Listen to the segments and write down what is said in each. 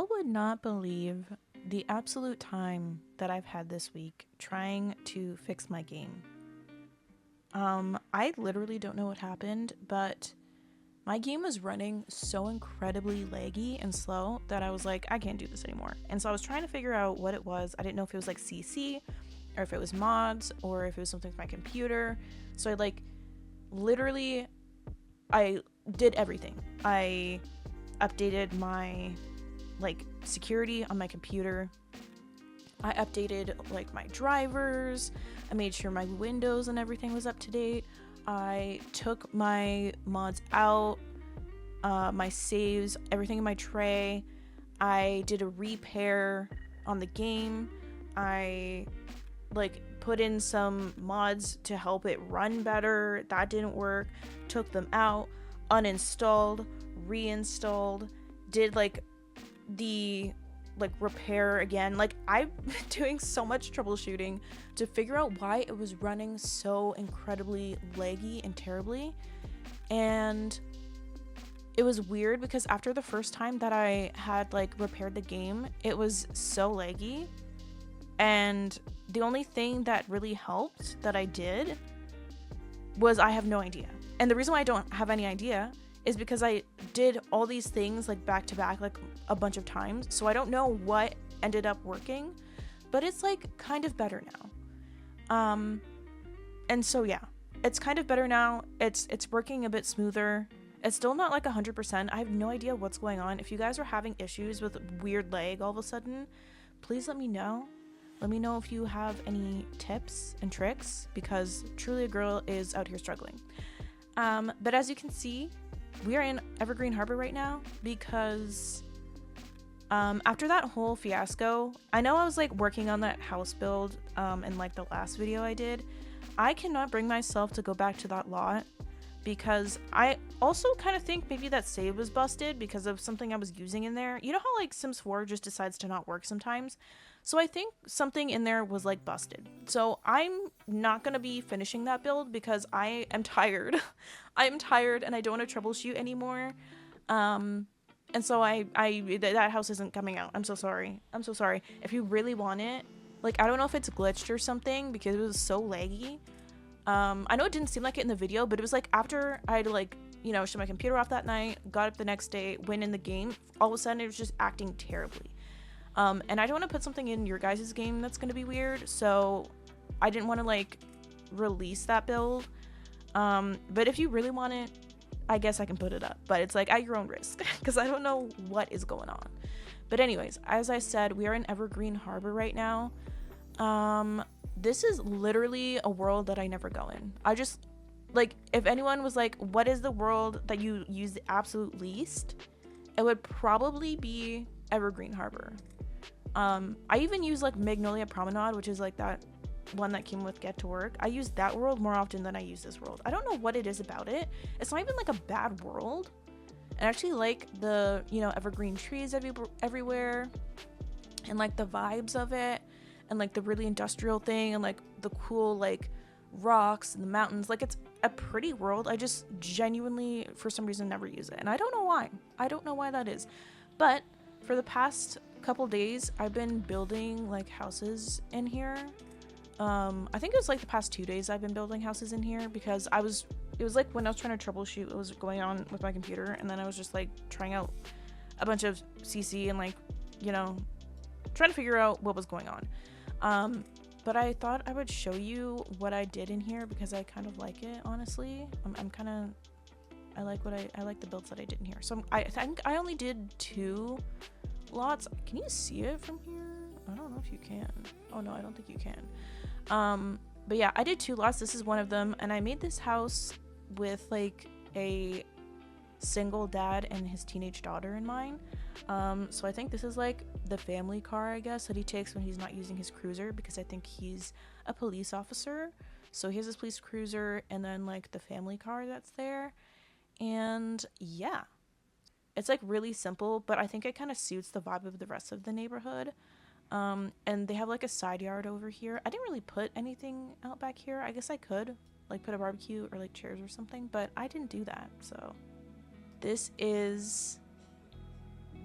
Y'all would not believe the absolute time that I've had this week trying to fix my game. I literally don't know what happened, but my game was running so incredibly laggy and slow that I was like, I can't do this anymore. And so I was trying to figure out what it was. I didn't know if it was like CC or if it was mods or if it was something with my computer. So literally I did everything. I updated my security on my computer. I updated my drivers. I made sure my windows and everything was up to date. I took my mods out, my saves, everything in my tray. I did a repair on the game. I put in some mods to help it run better. That didn't work. Took them out, uninstalled, reinstalled, did the repair again. I'm doing so much troubleshooting to figure out why it was running so incredibly laggy and terribly. And it was weird because after the first time that I had repaired the game, it was so laggy, and the only thing that really helped that I did was I have no idea. And the reason why I don't have any idea is because I did all these things back to back a bunch of times, so I don't know what ended up working, but it's kind of better now. And so yeah, it's kind of better now. It's working a bit smoother. It's still not 100%. I have no idea what's going on. If you guys are having issues with weird lag all of a sudden, please let me know. Let me know if you have any tips and tricks, because truly a girl is out here struggling. But as you can see, we are in Evergreen Harbor right now because after that whole fiasco, I know I was working on that house build in the last video I did. I cannot bring myself to go back to that lot because I also kind of think maybe that save was busted because of something I was using in there. You know how Sims 4 just decides to not work sometimes? So I think something in there was busted. So I'm not going to be finishing that build because I am tired. I am tired and I don't want to troubleshoot anymore. And so that house isn't coming out. I'm so sorry. I'm so sorry. If you really want it, I don't know if it's glitched or something because it was so laggy. I know it didn't seem like it in the video, but it was after I had shut my computer off that night, got up the next day, went in the game, all of a sudden it was just acting terribly. And I don't want to put something in your guys' game that's going to be weird, so I didn't want to release that build. But if you really want it, I guess I can put it up, but it's at your own risk because I don't know what is going on. But anyways, as I said, we are in Evergreen Harbor right now. This is literally a world that I never go in. I just if anyone was what is the world that you use the absolute least, it would probably be Evergreen Harbor. I even use Magnolia Promenade, which is that one that came with Get to Work. I use that world more often than I use this world. I don't know what it is about it. It's not even a bad world. I actually like the evergreen trees everywhere, and the vibes of it, and the really industrial thing, and the cool rocks and the mountains. It's a pretty world. I just genuinely for some reason never use it, and I don't know why. I don't know why that is. But for the past couple days I've been building houses in here. I think it was the past 2 days I've been building houses in here because it was when I was trying to troubleshoot what was going on with my computer, and then I was just trying out a bunch of CC and trying to figure out what was going on. But I thought I would show you what I did in here because I kind of like it, honestly. I like the builds that I did in here. So I think I only did 2 lots. Can you see it from here? I don't know if you can. Oh no, I don't think you can. But yeah, I did 2 lots. This is one of them, and I made this house with a single dad and his teenage daughter in mind. So I think this is the family car, I guess, that he takes when he's not using his cruiser, because I think he's a police officer. So he has this police cruiser and then the family car that's there. And yeah, it's really simple, but I think it kind of suits the vibe of the rest of the neighborhood. And they have a side yard over here. I didn't really put anything out back here. I guess I could put a barbecue or chairs or something, but I didn't do that. So this is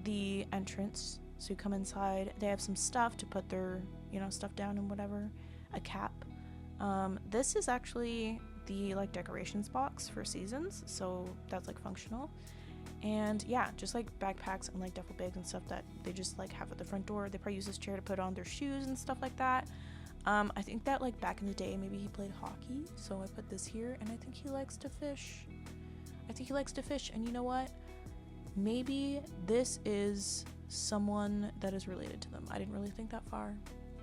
the entrance So you come inside, they have some stuff to put their, you know, stuff down and whatever, a cap. This is actually the like decorations box for seasons, so that's like functional. And yeah, just like backpacks and like duffel bags and stuff that they just like have at the front door. They probably use this chair to put on their shoes and stuff like that. I think that like back in the day maybe he played hockey, so I put this here, and I think he likes to fish. And you know what, maybe this is someone that is related to them. I didn't really think that far,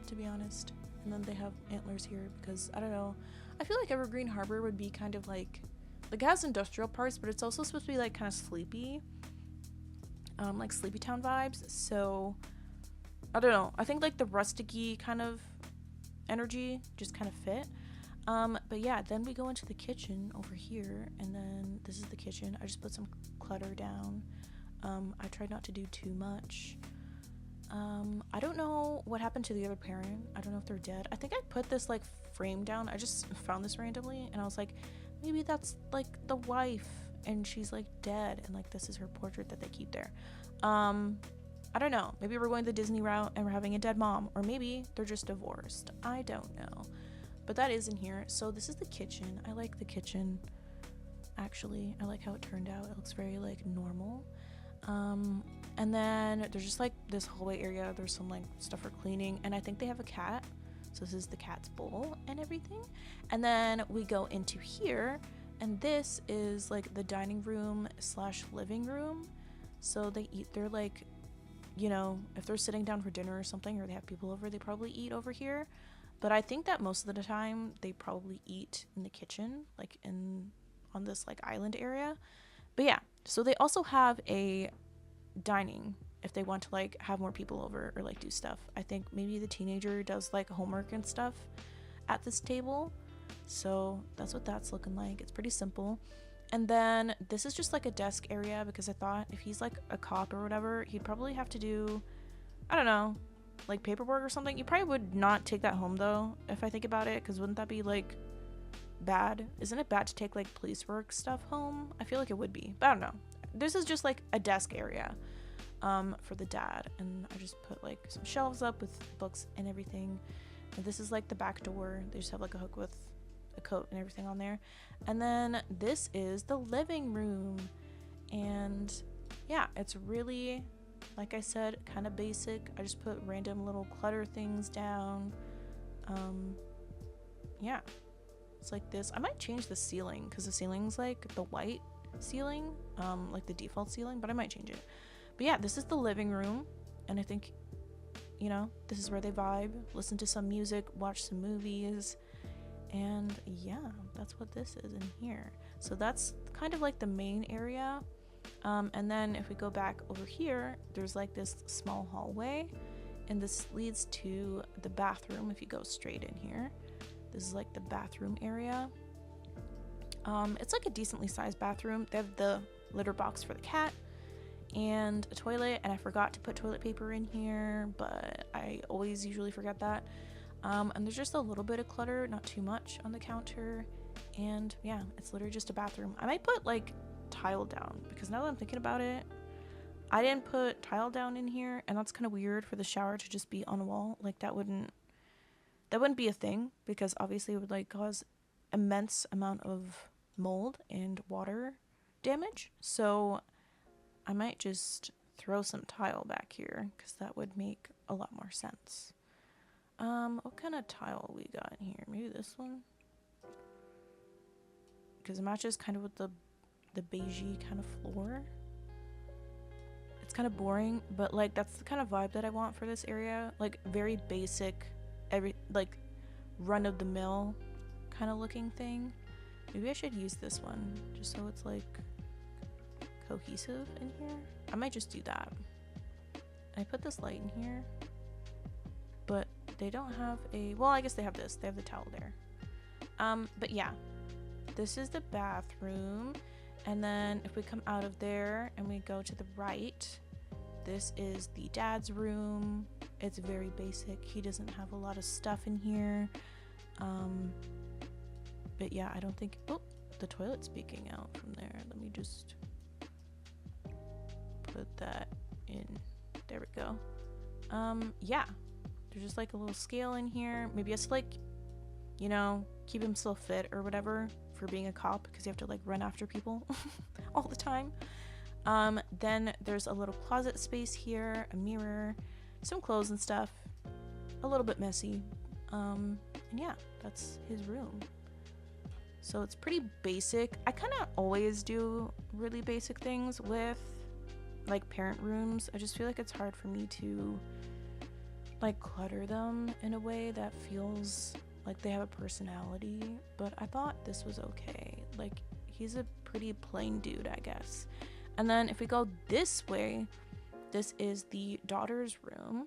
to be honest. And then they have antlers here because I don't know, I feel like Evergreen Harbor would be kind of like it has industrial parts, but it's also supposed to be like kind of sleepy, like Sleepy Town vibes. So I don't know, I think like the rusticy kind of energy just kind of fit. But yeah, then we go into the kitchen over here, and then this is the kitchen. I just put some clutter down. I tried not to do too much. I don't know what happened to the other parent. I don't know if they're dead. I think I put this like frame down. I just found this randomly, and I was like, maybe that's like the wife and she's like dead, and like this is her portrait that they keep there. I don't know, maybe we're going the Disney route and we're having a dead mom, or maybe they're just divorced. I don't know, but that is in here. So this is the kitchen. I like the kitchen, actually. I like how it turned out. It looks very like normal. And then there's just like this hallway area. There's some like stuff for cleaning, and I think they have a cat, so this is the cat's bowl and everything. And then we go into here, and this is like the dining room slash living room. So they eat their like, you know, if they're sitting down for dinner or something, or they have people over, they probably eat over here. But I think that most of the time they probably eat in the kitchen, like on this like island area. But yeah, so they also have a dining if they want to like have more people over or like do stuff. I think maybe the teenager does like homework and stuff at this table. So that's what that's looking like. It's pretty simple. And then this is just like a desk area, because I thought if he's like a cop or whatever, he'd probably have to do, I don't know, like paperwork or something. You probably would not take that home though, if I think about it, because wouldn't that be like bad? Isn't it bad to take like police work stuff home? I feel like it would be, but I don't know. This is just like a desk area for the dad, and I just put like some shelves up with books and everything. And this is like the back door. They just have like a hook with a coat and everything on there. And then this is the living room, and yeah, it's really, like I said, kind of basic. I just put random little clutter things down. Yeah, it's like this. I might change the ceiling, because the ceiling's like the white ceiling, like the default ceiling, but I might change it. But yeah, this is the living room, and I think, you know, this is where they vibe, listen to some music, watch some movies, and yeah, that's what this is in here. So that's kind of like the main area. And then if we go back over here, there's like this small hallway, and this leads to the bathroom. If you go straight in here, this is like the bathroom area. It's like a decently sized bathroom. They have the litter box for the cat and a toilet, and I forgot to put toilet paper in here, but I always usually forget that. And there's just a little bit of clutter, not too much, on the counter. And yeah, it's literally just a bathroom. I might put like tile down, because now that I'm thinking about it, I didn't put tile down in here, and that's kind of weird for the shower to just be on a wall. Like that wouldn't be a thing, because obviously it would like cause immense amount of mold and water damage. So I might just throw some tile back here, because that would make a lot more sense. What kind of tile we got in here? Maybe this one, because it matches kind of with the beigey kind of floor. It's kind of boring, but like that's the kind of vibe that I want for this area. Like very basic, like run-of-the-mill kind of looking thing. Maybe I should use this one just so it's like cohesive in here. I might just do that. I put this light in here, but they don't have a, well, I guess they have this. They have the towel there. But yeah, this is the bathroom. And then if we come out of there and we go to the right, this is the dad's room. It's very basic. He doesn't have a lot of stuff in here. But yeah, I don't think, oh, the toilet's peeking out from there. Let me just put that in. There we go. yeah, there's just like a little scale in here. Maybe he has to like, you know, keep himself fit or whatever for being a cop, because you have to like run after people all the time. Then there's a little closet space here, a mirror, some clothes and stuff, a little bit messy. And yeah, that's his room. So it's pretty basic. I kind of always do really basic things with like parent rooms. I just feel like it's hard for me to like clutter them in a way that feels like they have a personality, but I thought this was okay. Like, he's a pretty plain dude, I guess. And then if we go this way, this is the daughter's room,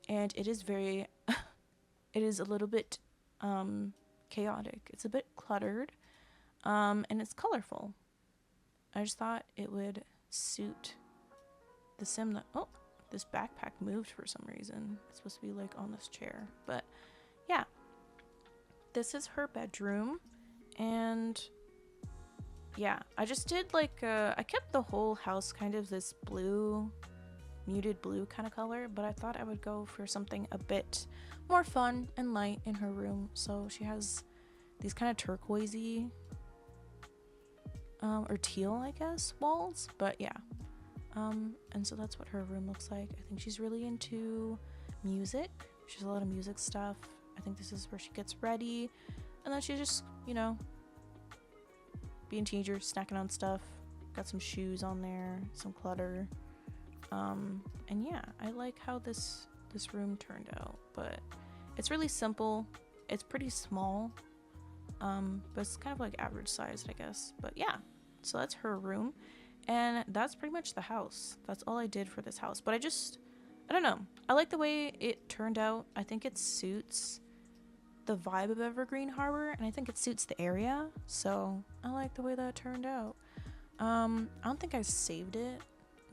and it is very it is a little bit chaotic. It's a bit cluttered, and it's colorful. I just thought it would suit the sim that, oh, this backpack moved for some reason. It's supposed to be like on this chair, but yeah. This is her bedroom, and yeah, I just did like I kept the whole house kind of this blue, muted blue kind of color, but I thought I would go for something a bit more fun and light in her room. So she has these kind of turquoisey or teal, I guess, walls, but yeah. And so that's what her room looks like. I think she's really into music. She has a lot of music stuff. I think this is where she gets ready, and then she's just, you know, being a teenager, snacking on stuff. Got some shoes on there, some clutter, and yeah, I like how this room turned out. But it's really simple. It's pretty small, but it's kind of like average sized, I guess. But yeah, so that's her room, and that's pretty much the house. That's all I did for this house. But I don't know. I like the way it turned out. I think it suits the vibe of Evergreen Harbor, and I think it suits the area, so I like the way that turned out. I don't think I saved it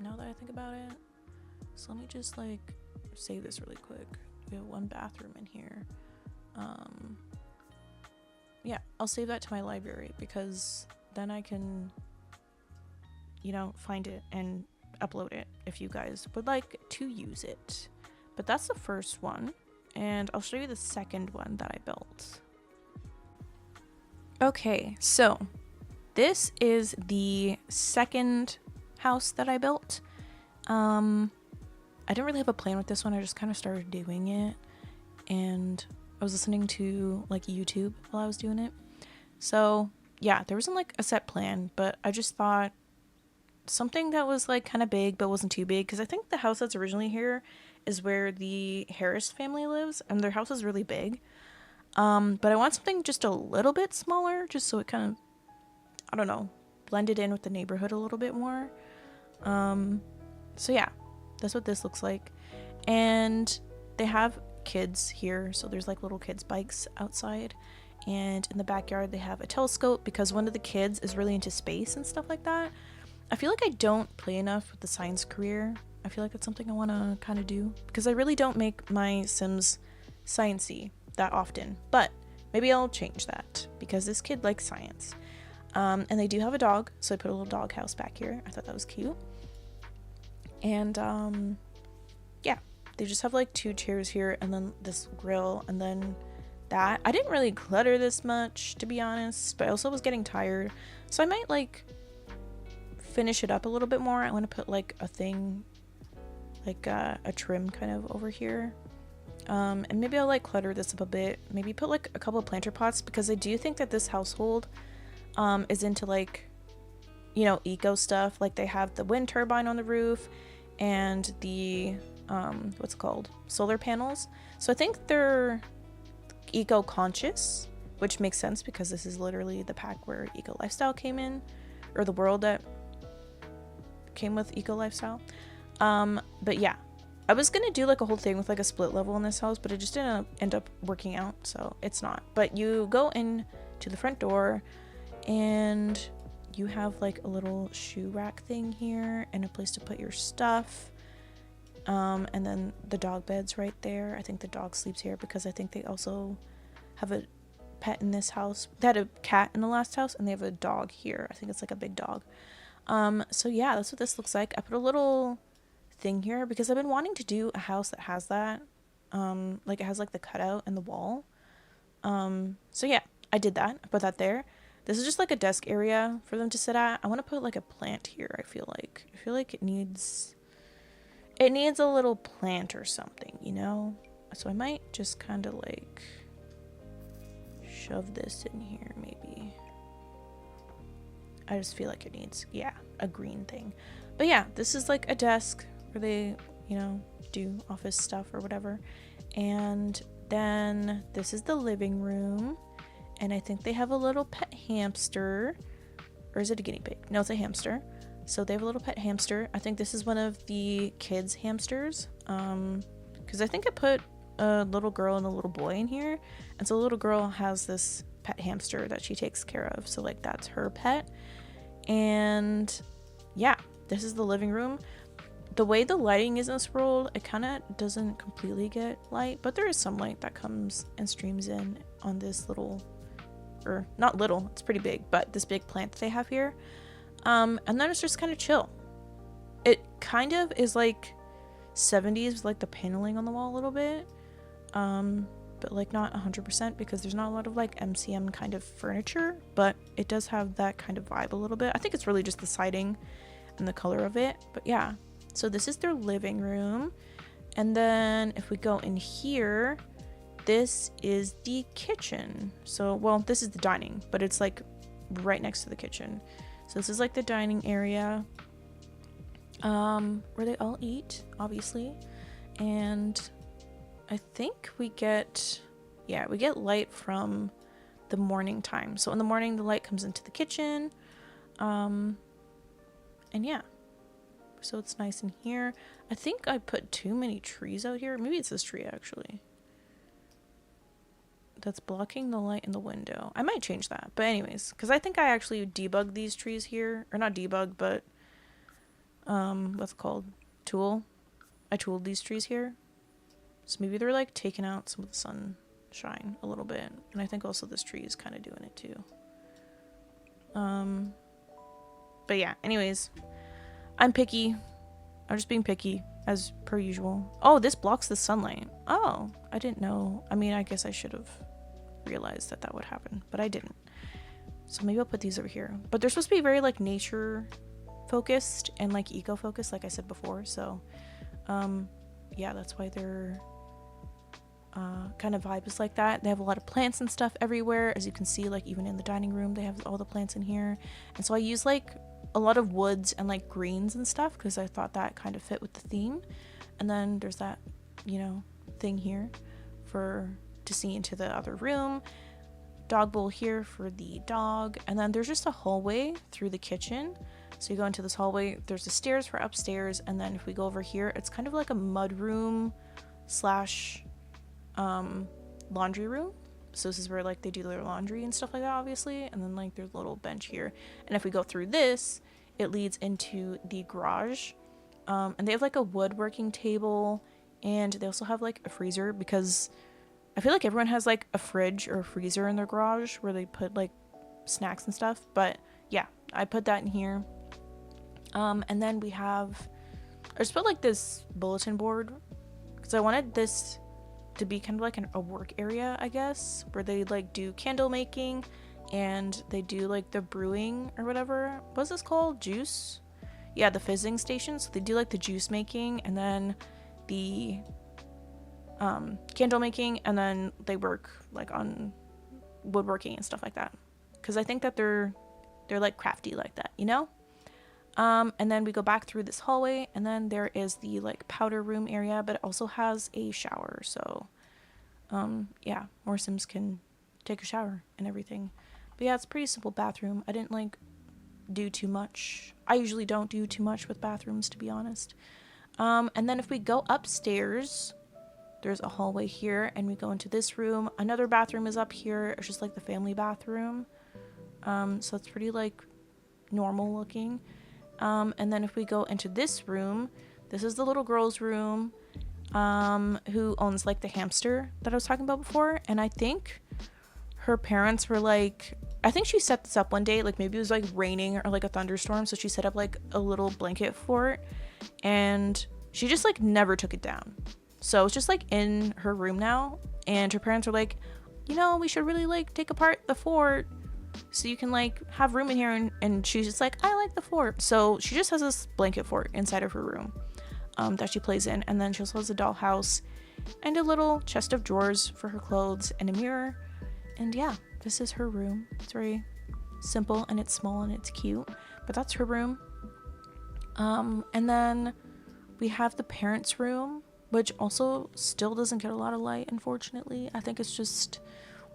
now that I think about it, so let me just like save this really quick. We have one bathroom in here. Yeah, I'll save that to my library, because then I can, you know, find it and upload it if you guys would like to use it. But that's the first one, and I'll show you the second one that I built. Okay, so this is the second house that I built. I didn't really have a plan with this one. I just kind of started doing it, and I was listening to like YouTube while I was doing it. So yeah, there wasn't like a set plan, but I just thought something that was like kind of big but wasn't too big, because I think the house that's originally here is where the Harris family lives, and their house is really big. But I want something just a little bit smaller, just so it kind of, I don't know, blended in with the neighborhood a little bit more. So yeah, that's what this looks like. And they have kids here, so there's like little kids bikes outside, and in the backyard they have a telescope, because one of the kids is really into space and stuff like that. I feel like I don't play enough with the science career. I feel like that's something I want to kind of do, because I really don't make my Sims sciencey that often, but maybe I'll change that, because this kid likes science. And they do have a dog, so I put a little dog house back here. I thought that was cute. And yeah, they just have like 2 chairs here, and then this grill, and then that. I didn't really clutter this much, to be honest, but I also was getting tired, so I might like finish it up a little bit more. I want to put like a thing, like a trim kind of over here, and maybe I'll like clutter this up a bit, maybe put like a couple of planter pots, because I do think that this household is into like, you know, eco stuff. Like they have the wind turbine on the roof and the what's it called, solar panels, so I think they're eco conscious, which makes sense, because this is literally the pack where eco lifestyle came in, or the world that came with eco lifestyle. But yeah, I was gonna do like a whole thing with like a split level in this house, but it just didn't end up working out, so it's not. But you go in to the front door, and you have like a little shoe rack thing here, and a place to put your stuff, and then the dog bed's right there. I think the dog sleeps here, because I think they also have a pet in this house. They had a cat in the last house, and they have a dog here. I think it's like a big dog. So yeah, that's what this looks like. I put a little thing here because I've been wanting to do a house that has that. Like it has like the cutout and the wall. So yeah, I did that. I put that there. This is just like a desk area for them to sit at. I want to put like a plant here, I feel like it needs a little plant or something, you know? So I might just kind of like shove this in here maybe. I just feel like it needs, yeah, a green thing. But yeah, this is like a desk where they, you know, do office stuff or whatever. And then this is the living room. And I think they have a little pet hamster. Or is it a guinea pig? No, it's a hamster. So they have a little pet hamster. I think this is one of the kids' hamsters. Because I think I put a little girl and a little boy in here. And so the little girl has this pet hamster that she takes care of. So like that's her pet. And yeah, this is the living room. The way the lighting is in this world, it kind of doesn't completely get light, but there is some light that comes and streams in on this little, or not little, it's pretty big, but this big plant that they have here. And then it's just kind of chill. It kind of is like 70s with like the paneling on the wall a little bit, but like not 100% because there's not a lot of like MCM kind of furniture, but it does have that kind of vibe a little bit. I think it's really just the siding and the color of it, but yeah. So this is their living room. And then if we go in here, this is the kitchen. So, well, this is the dining, but it's like right next to the kitchen. So this is like the dining area, where they all eat, obviously. And I think we get light from the morning time. So in the morning, the light comes into the kitchen. And yeah. So it's nice in here. I think I put too many trees out here. Maybe it's this tree actually. That's blocking the light in the window. I might change that. But anyways, because I think I actually debugged these trees here. Or not debug, but what's it called? Tool. I tooled these trees here. So maybe they're like taking out some of the sunshine a little bit. And I think also this tree is kind of doing it too. But yeah, anyways. I'm picky. I'm just being picky as per usual. Oh, this blocks the sunlight. Oh, I didn't know. I mean, I guess I should have realized that that would happen, but I didn't. So maybe I'll put these over here. But they're supposed to be very like nature focused and like eco focused, like I said before. So, yeah, that's why they're kind of vibes like that. They have a lot of plants and stuff everywhere. As you can see, like even in the dining room, they have all the plants in here. And so I use like a lot of woods and like greens and stuff because I thought that kind of fit with the theme. And then there's that, you know, thing here to see into the other room. Dog bowl here for the dog. And then there's just a hallway through the kitchen. So you go into this hallway, there's the stairs for upstairs. And then if we go over here, it's kind of like a mud room slash laundry room. So this is where like they do their laundry and stuff like that, obviously. And then like there's a little bench here. And if we go through this, it leads into the garage. And they have like a woodworking table. And they also have like a freezer because I feel like everyone has like a fridge or a freezer in their garage where they put like snacks and stuff. But yeah, I put that in here. And then we have, I just put like this bulletin board because I wanted this to be kind of like a work area, I guess, where they like do candle making and they do like the brewing or whatever. What's this called? Juice? Yeah, the fizzing station. So they do like the juice making and then the candle making, and then they work like on woodworking and stuff like that. Because I think that they're like crafty like that, you know? And then we go back through this hallway, and then there is the like powder room area, but it also has a shower. So, yeah, more Sims can take a shower and everything. But yeah, it's a pretty simple bathroom. I didn't like do too much. I usually don't do too much with bathrooms, to be honest. And then if we go upstairs, there's a hallway here, and we go into this room. Another bathroom is up here. It's just like the family bathroom. So it's pretty like normal looking. And then if we go into this room, this is the little girl's room, who owns like the hamster that I was talking about before. And I think her parents were like, I think she set this up one day, like maybe it was like raining or like a thunderstorm. So she set up like a little blanket fort, and she just like never took it down. So it's just like in her room now, and her parents are like, you know, we should really like take apart the fort so you can like have room in here. And she's just like, I like the fort. So she just has this blanket fort inside of her room that she plays in. And then she also has a dollhouse and a little chest of drawers for her clothes and a mirror. And yeah, this is her room. It's very simple and it's small and it's cute, but that's her room. And then we have the parents' room, which also still doesn't get a lot of light, unfortunately. I think it's just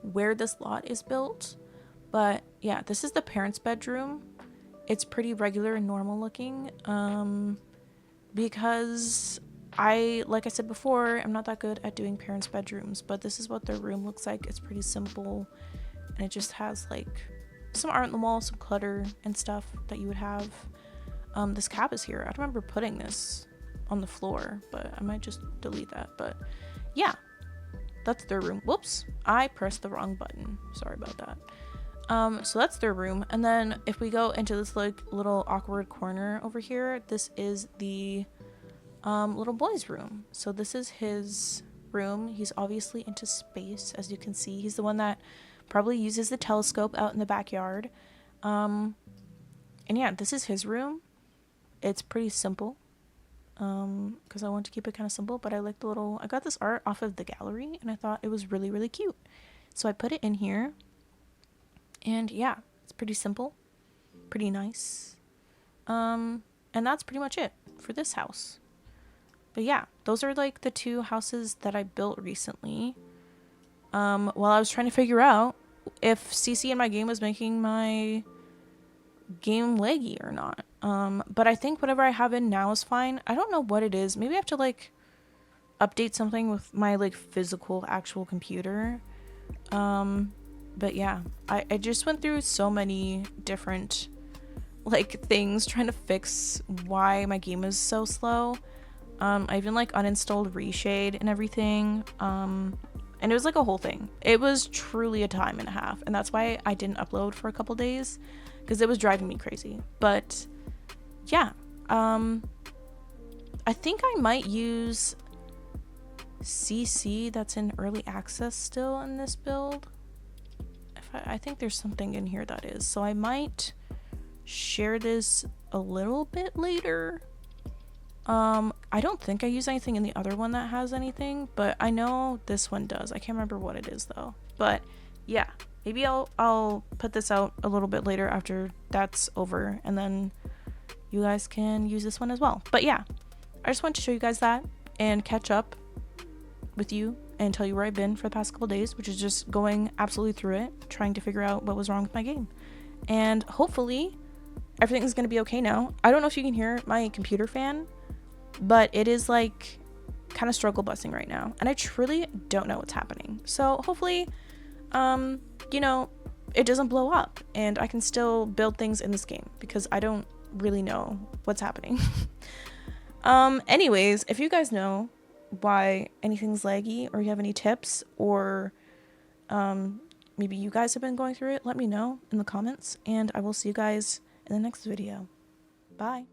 where this lot is built. But yeah, this is the parents' bedroom. It's pretty regular and normal looking, because like I said before, I'm not that good at doing parents' bedrooms, but this is what their room looks like. It's pretty simple, and it just has like some art on the wall, some clutter and stuff that you would have. This cap is here. I don't remember putting this on the floor, but I might just delete that. But yeah, that's their room. Whoops, I pressed the wrong button. Sorry about that. So that's their room. And then if we go into this like little awkward corner over here, this is the little boy's room. So this is his room. He's obviously into space, as you can see. He's the one that probably uses the telescope out in the backyard. And yeah, this is his room. It's pretty simple, because I want to keep it kind of simple, but I like the little, I got this art off of the gallery and I thought it was really, really cute. So I put it in here, and yeah, it's pretty simple, pretty nice. And that's pretty much it for this house. But yeah, those are like the two houses that I built recently. While I was trying to figure out if CC in my game was making my game laggy or not. But I think whatever I have in now is fine. I don't know what it is. Maybe I have to like update something with my like physical actual computer. But yeah, I just went through so many different like things trying to fix why my game is so slow. I even like uninstalled RESHADE and everything. And it was like a whole thing. It was truly a time and a half, and that's why I didn't upload for a couple days, because it was driving me crazy. But yeah, I think I might use CC that's in early access still in this build. I think there's something in here that is, so I might share this a little bit later. I don't think I use anything in the other one that has anything, but I know this one does. I can't remember what it is though. But yeah, maybe I'll put this out a little bit later after that's over, and then you guys can use this one as well. But yeah, I just wanted to show you guys that and catch up with you and tell you where I've been for the past couple days, which is just going absolutely through it, trying to figure out what was wrong with my game. And hopefully everything's gonna be okay now. I don't know if you can hear my computer fan, but it is like kind of struggle busing right now, and I truly don't know what's happening. So hopefully, you know, it doesn't blow up and I can still build things in this game, because I don't really know what's happening. Anyways, if you guys know why anything's laggy, or you have any tips, or maybe you guys have been going through it, let me know in the comments, and I will see you guys in the next video. Bye.